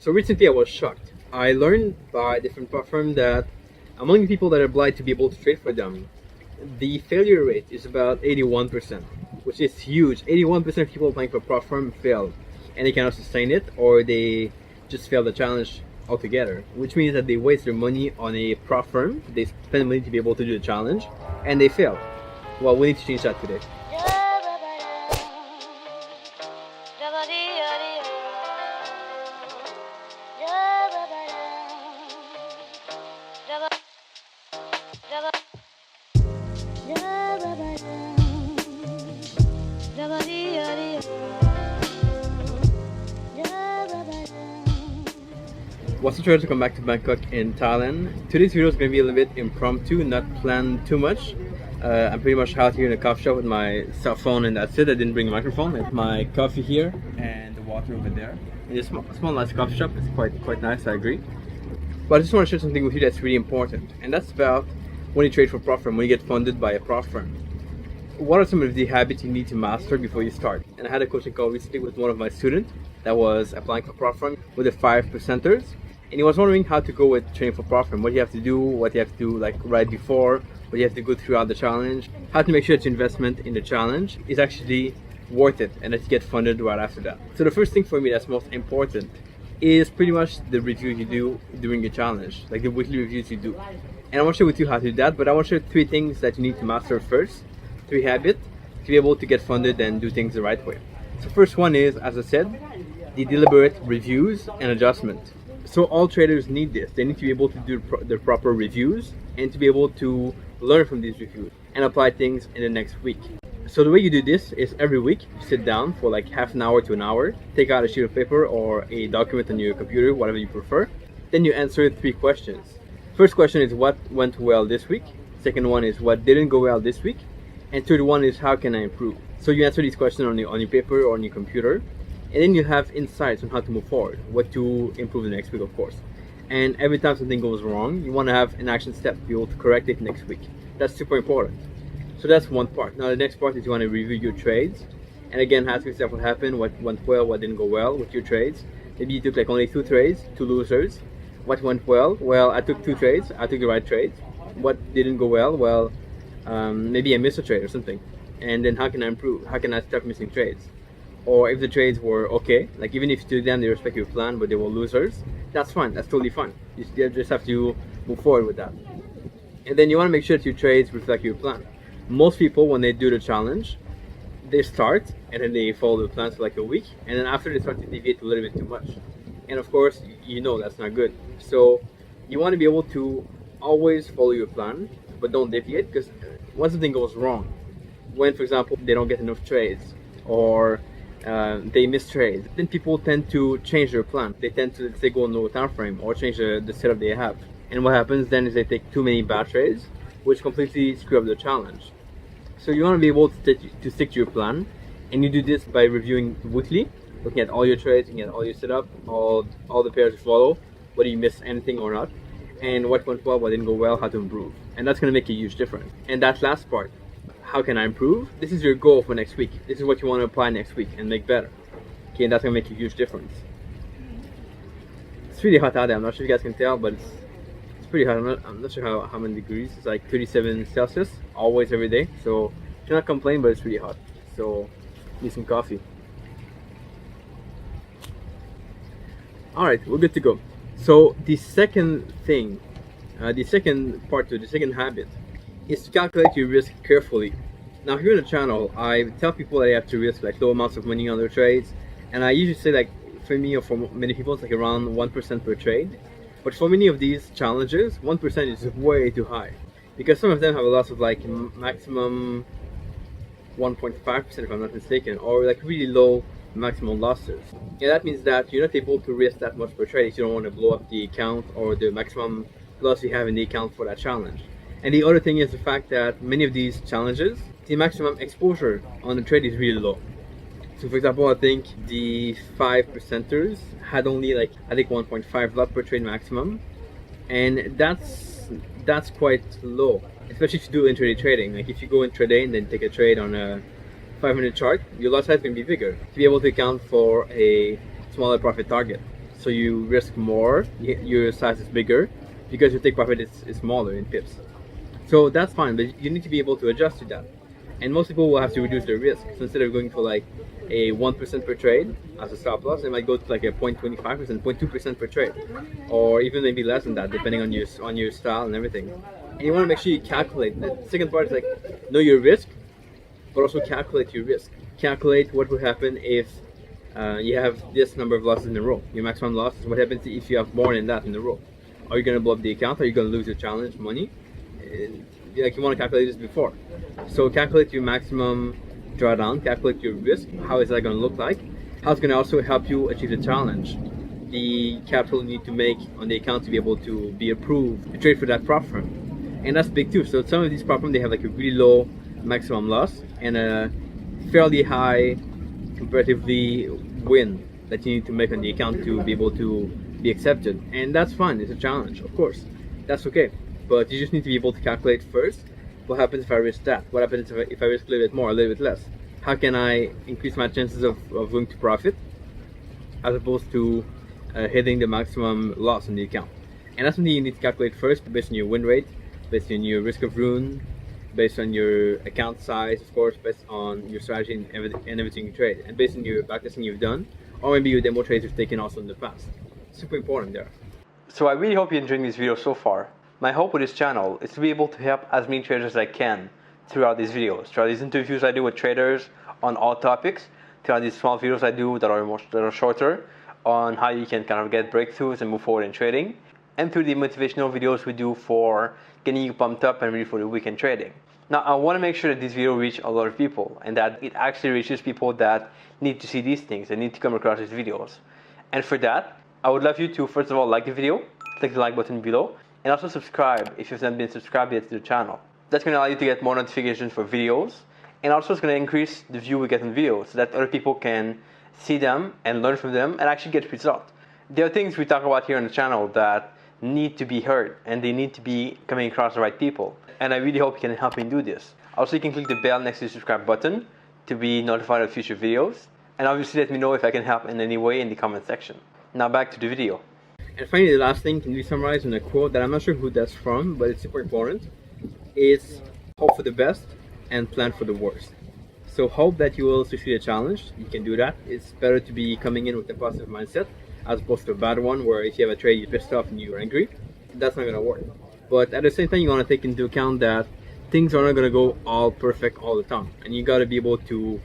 So recently I was shocked. I learned by a different platform that among the people that apply to be able to trade for them, the failure rate is about 81%, which is huge. 81% of people applying for a platform fail, and they cannot sustain it, or they just fail the challenge altogether, which means that they waste their money on a platform, they spend money to be able to do the challenge, and they fail. Well, we need to change that today. What's the treasure to come back to Bangkok in Thailand? Today's video is going to be a little bit impromptu, not planned too much. I'm pretty much out here in a coffee shop with my cell phone and that's it. I didn't bring a microphone. I have my coffee here and the water over there. It's a small nice coffee shop. It's quite nice, I agree. But I just want to share something with you that's really important, and that's about when you trade for prop firm, when you get funded by a prop firm. What are some of the habits you need to master before you start? And I had a coaching call recently with one of my students that was applying for prop firm with the 5%ers. And he was wondering how to go with training for prop firm, what you have to do, what you have to do like right before, what you have to go throughout the challenge, how to make sure that your investment in the challenge is actually worth it and that you get funded right after that. So the first thing for me that's most important is pretty much the review you do during the challenge, like the weekly reviews you do. And I want to share with you how to do that, but I want to share 3 things that you need to master first, 3 habits to be able to get funded and do things the right way. So first one is, as I said, the deliberate reviews and adjustment. So all traders need this. They need to be able to do the proper reviews and to be able to learn from these reviews and apply things in the next week. So the way you do this is every week you sit down for like half an hour to an hour, take out a sheet of paper or a document on your computer, whatever you prefer. Then you answer 3 questions. First question is what went well this week. Second one is what didn't go well this week. And third one is how can I improve. So you answer these questions on your paper or on your computer. And then you have insights on how to move forward, what to improve the next week, of course. And every time something goes wrong, you want to have an action step to be able to correct it next week. That's super important. So that's one part. Now the next part is you want to review your trades. And again, ask yourself what happened, what went well, what didn't go well with your trades. Maybe you took like only 2 trades, 2 losers. What went well? Well, I took 2 trades, I took the right trades. What didn't go well? Well, maybe I missed a trade or something. And then how can I improve? How can I stop missing trades? Or if the trades were okay, like even if you took them, they respect your plan, but they were losers, that's fine, that's totally fine. You just have to move forward with that. And then you want to make sure that your trades reflect your plan. Most people, when they do the challenge, they start and then they follow the plan for like a week, and then after they start to deviate a little bit too much. And of course, you know that's not good. So you want to be able to always follow your plan, but don't deviate, because once something goes wrong, when for example they don't get enough trades, or they miss trades, then people tend to change their plan. They tend to, let's say, go on low time frame or change the setup they have. And what happens then is they take too many bad trades, which completely screw up the challenge. So you want to be able to stick to your plan, and you do this by reviewing weekly, looking at all your trades, looking at all your setup, all the pairs you follow, whether you missed anything or not, and what went well, what didn't go well, how to improve. And that's going to make a huge difference. And that last part, how can I improve? This is your goal for next week. This is what you want to apply next week and make better. Okay, and that's going to make a huge difference. It's really hot out there. I'm not sure if you guys can tell, but it's pretty hot. I'm not sure how many degrees. It's like 37 Celsius, always, every day. So I cannot complain, but it's really hot. So need some coffee. Alright, we're good to go. So the second thing, the second habit is to calculate your risk carefully. Now here on the channel, I tell people that they have to risk like low amounts of money on their trades, and I usually say like for me or for many people it's like around 1% per trade. But for many of these challenges, 1% is way too high, because some of them have a loss of like maximum 1.5% if I'm not mistaken, or like really low maximum losses. And that means that you're not able to risk that much per trade if you don't want to blow up the account or the maximum loss you have in the account for that challenge. And the other thing is the fact that many of these challenges, the maximum exposure on the trade is really low. So for example, I think the 5%ers had only like, I think 1.5 lot per trade maximum. And that's quite low, especially if you do intraday trading. Like if you go intraday and then take a trade on a 500 chart, your lot size can be bigger to be able to account for a smaller profit target. so you risk more, your size is bigger, because your take profit is smaller in pips. So that's fine, but you need to be able to adjust to that. And most people will have to reduce their risk. So instead of going for like a 1% per trade as a stop loss, they might go to like a 0.25%, 0.2% per trade, or even maybe less than that, depending on your style and everything. And you want to make sure you calculate. The second part is like know your risk, but also calculate your risk. Calculate what would happen if you have this number of losses in a row. Your maximum loss is what happens if you have more than that in a row. Are you going to blow up the account? Are you going to lose your challenge money? Like you want to calculate this before. So calculate your maximum drawdown, calculate your risk, how is that going to look like, how it's going to also help you achieve the challenge, the capital you need to make on the account to be able to be approved to trade for that prop firm. And that's big too. So some of these prop firms, they have like a really low maximum loss and a fairly high comparatively win that you need to make on the account to be able to be accepted. And that's fine, it's a challenge, of course, that's okay. But you just need to be able to calculate first, what happens if I risk that? What happens if I risk a little bit more, a little bit less? How can I increase my chances of going to profit as opposed to hitting the maximum loss in the account? And that's something you need to calculate first based on your win rate, based on your risk of ruin, based on your account size, of course, based on your strategy and everything you trade, and based on your backtesting you've done, or maybe your demo trades you've taken also in the past. Super important there. So I really hope you're enjoying this video so far. My hope with this channel is to be able to help as many traders as I can throughout these videos, throughout these interviews I do with traders on all topics, throughout these small videos I do that are shorter on how you can kind of get breakthroughs and move forward in trading, and through the motivational videos we do for getting you pumped up and ready for the weekend trading. Now I want to make sure that this video reach a lot of people and that it actually reaches people that need to see these things and need to come across these videos. And for that, I would love you to first of all like the video, click the like button below, and also subscribe if you've not been subscribed yet to the channel. That's going to allow you to get more notifications for videos, and also it's going to increase the view we get on videos so that other people can see them and learn from them and actually get results. There are things we talk about here on the channel that need to be heard and they need to be coming across the right people, and I really hope you can help me do this. Also, you can click the bell next to the subscribe button to be notified of future videos, and obviously let me know if I can help in any way in the comment section. Now back to the video. And finally, the last thing can be summarized in a quote that I'm not sure who that's from, but it's super important. It's hope for the best and plan for the worst. So hope that you will succeed a challenge. You can do that. It's better to be coming in with a positive mindset as opposed to a bad one where if you have a trade, you're pissed off and you're angry. That's not going to work. But at the same time, you want to take into account that things are not going to go all perfect all the time. And you got to be able to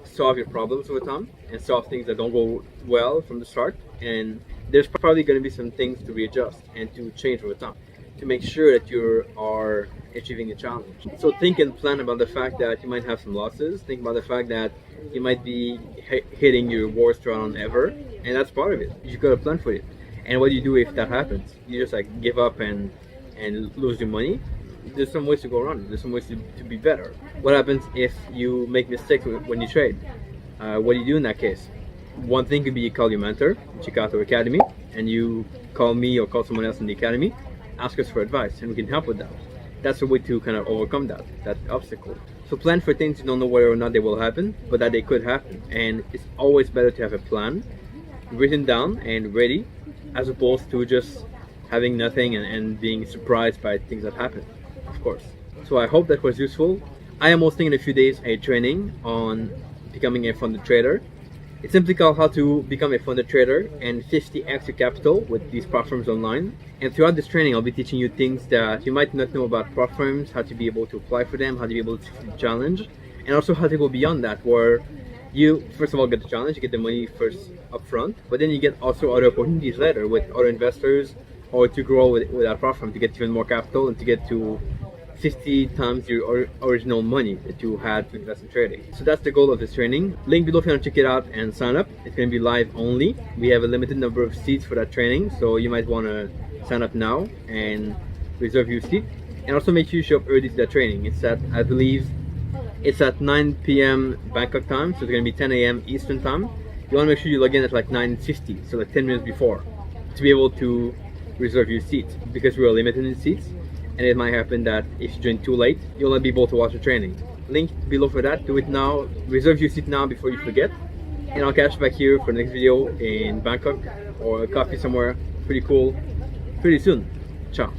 solve your problems over time and solve things that don't go well from the start. And there's probably going to be some things to readjust and to change over time to make sure that you are achieving a challenge. So think and plan about the fact that you might have some losses. Think about the fact that you might be hitting your worst run ever, and that's part of it. You got to plan for it. And what do you do if that happens? You just like give up and lose your money? There's some ways to go around it. There's some ways to be better. What happens if you make mistakes when you trade? What do you do in that case? One thing could be you call your mentor, check out our academy, and you call me or call someone else in the academy, ask us for advice, and we can help with that. That's a way to kind of overcome that obstacle. So plan for things you don't know whether or not they will happen, but that they could happen. And it's always better to have a plan written down and ready, as opposed to just having nothing and being surprised by things that happen, of course. So I hope that was useful. I am hosting in a few days a training on becoming a funded trader. It's simply called How to Become a Funded Trader and 50x your capital with these prop firms online. And throughout this training, I'll be teaching you things that you might not know about prop firms, how to be able to apply for them, how to be able to challenge, and also how to go beyond that, where you first of all get the challenge, you get the money first up front, but then you get also other opportunities later with other investors, or to grow with that prop firm to get even more capital and to get to 50 times your original money that you had to invest in trading. So that's the goal of this training. Link below if you want to check it out and sign up. It's going to be live only. We have a limited number of seats for that training, so you might want to sign up now and reserve your seat. And also make sure you show up early to that training. It's at, I believe, it's at 9 p.m. Bangkok time, so it's going to be 10 a.m. Eastern time. You want to make sure you log in at like 9:50, so like 10 minutes before, to be able to reserve your seat, because we are limited in seats. And it might happen that if you join too late, you'll not be able to watch the training. Link below for that. Do it now. Reserve your seat now before you forget. and I'll catch you back here for the next video in Bangkok or a coffee somewhere pretty cool pretty soon. Ciao.